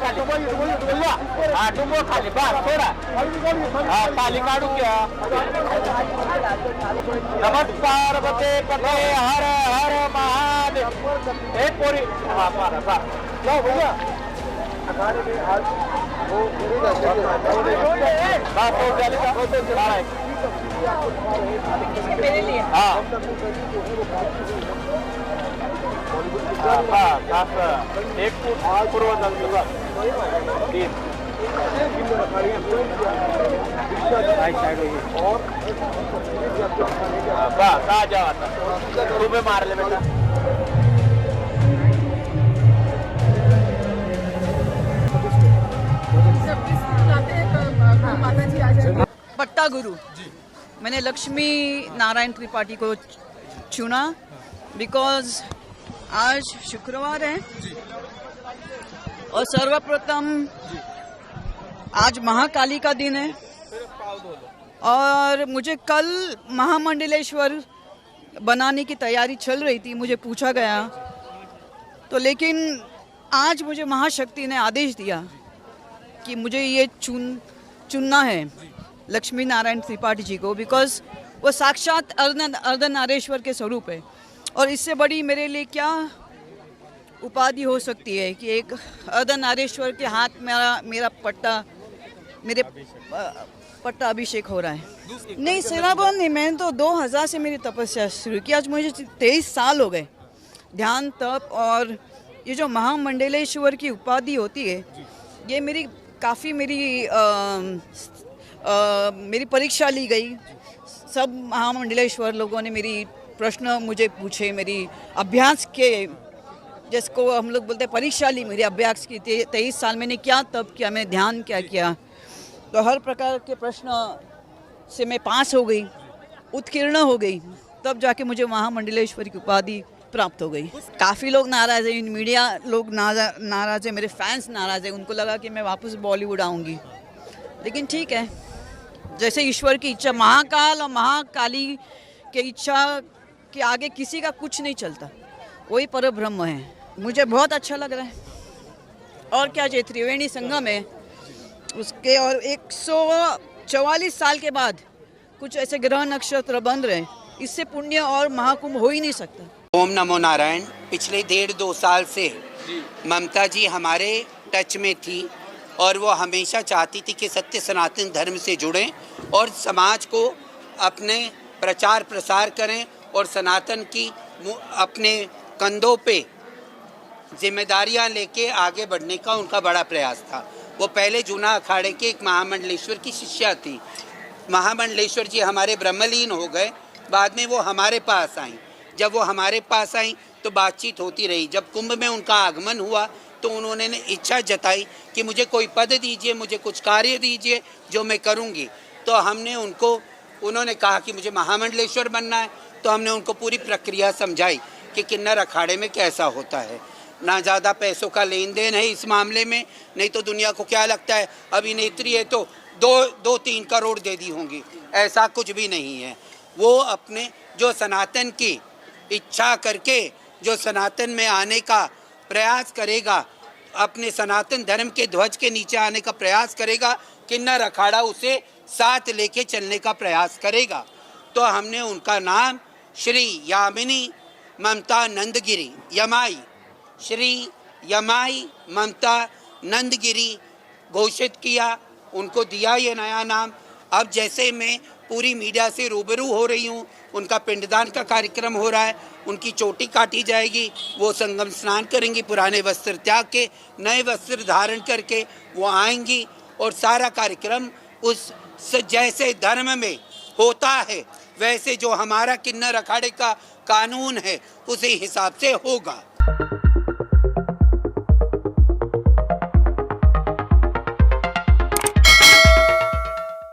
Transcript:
खाली हा टुंबो खाली बस थोडा हा खाली काढून घ्या. नमस्कार बते पते हर हर महादेव. हे पोरी हा पारा बा जाओ भैया अखाड़े में आज वो बस हो गया मेरे लिए हाँ एक फूट पूर्व तीन बस आ जाओ आता तुम्हें मार ले बेटा. पट्टा गुरु मैंने लक्ष्मी नारायण त्रिपाठी को चुना बिकॉज आज शुक्रवार है और सर्वप्रथम आज महाकाली का दिन है और मुझे कल महामंडलेश्वर बनाने की तैयारी चल रही थी. मुझे पूछा गया तो लेकिन आज मुझे महाशक्ति ने आदेश दिया कि मुझे ये चुनना है लक्ष्मी नारायण त्रिपाठी जी को बिकॉज वो साक्षात अर्धनारेश्वर के स्वरूप है. और इससे बड़ी मेरे लिए क्या उपाधि हो सकती है कि एक अर्धनारेश्वर के हाथ मेरा मेरे पट्टा अभिषेक हो रहा है. नहीं सेवाबंद नहीं, मैंने तो 2000 से मेरी तपस्या शुरू की. आज मुझे 23 साल हो गए ध्यान तप. और ये जो महामंडलेश्वर की उपाधि होती है ये मेरी काफ़ी मेरी परीक्षा ली गई. सब महामंडलेश्वर लोगों ने मेरी प्रश्न मुझे पूछे, मेरी अभ्यास के जिसको हम लोग बोलते हैं परीक्षा ली, मेरी अभ्यास की. 23 साल मैंने क्या तप किया, मैंने ध्यान क्या किया, तो हर प्रकार के प्रश्न से मैं पास हो गई, उत्कीर्ण हो गई. तब जाके मुझे महामंडलेश्वर की उपाधि प्राप्त हो गई. काफ़ी लोग नाराज़ हैं, मीडिया लोग नाराज़ हैं, मेरे फैंस नाराज़ हैं. उनको लगा कि मैं वापस बॉलीवुड आऊँगी, लेकिन ठीक है जैसे ईश्वर की इच्छा. महाकाल और महाकाली के इच्छा के आगे किसी का कुछ नहीं चलता, वही परब्रह्म है. मुझे बहुत अच्छा लग रहा है. और क्या चाहिए, त्रिवेणी संगम है उसके और 144 साल के बाद कुछ ऐसे ग्रह नक्षत्र बन रहे हैं, इससे पुण्य और महाकुंभ हो ही नहीं सकता. ओम नमो नारायण. पिछले 1.5-2 साल से ममता जी हमारे टच में थी और वो हमेशा चाहती थी कि सत्य सनातन धर्म से जुड़ें और समाज को अपने प्रचार प्रसार करें और सनातन की अपने कंधों पे जिम्मेदारियां लेके आगे बढ़ने का उनका बड़ा प्रयास था. वो पहले जूना अखाड़े के एक महामंडलेश्वर की शिष्या थी. महामंडलेश्वर जी हमारे ब्रह्मलीन हो गए, बाद में वो हमारे पास आई. जब वो हमारे पास आई तो बातचीत होती रही. जब कुंभ में उनका आगमन हुआ तो उन्होंने इच्छा जताई कि मुझे कोई पद दीजिए, मुझे कुछ कार्य दीजिए जो मैं करूंगी. तो हमने उन्होंने कहा कि मुझे महामंडलेश्वर बनना है. तो हमने उनको पूरी प्रक्रिया समझाई कि किन्नर अखाड़े में कैसा होता है. ना ज़्यादा पैसों का लेन देन है इस मामले में, नहीं तो दुनिया को क्या लगता है अभिनेत्री है तो 2-3 करोड़ दे दी होंगी. ऐसा कुछ भी नहीं है. वो अपने जो सनातन की इच्छा करके जो सनातन में आने का प्रयास करेगा, अपने सनातन धर्म के ध्वज के नीचे आने का प्रयास करेगा, किन्नर अखाड़ा उसे साथ लेके चलने का प्रयास करेगा. तो हमने उनका नाम श्री यामिनी ममता नंदगिरी यमाई, श्री यमाई ममता नंदगिरी घोषित किया. उनको दिया ये नया नाम. अब जैसे मैं पूरी मीडिया से रूबरू हो रही हूँ, उनका पिंडदान का कार्यक्रम हो रहा है, उनकी चोटी काटी जाएगी, वो संगम स्नान करेंगी, पुराने वस्त्र त्याग के नए वस्त्र धारण करके वो आएंगी और सारा कार्यक्रम उस जैसे धर्म में होता है वैसे जो हमारा किन्नर अखाड़े का कानून है उसी हिसाब से होगा.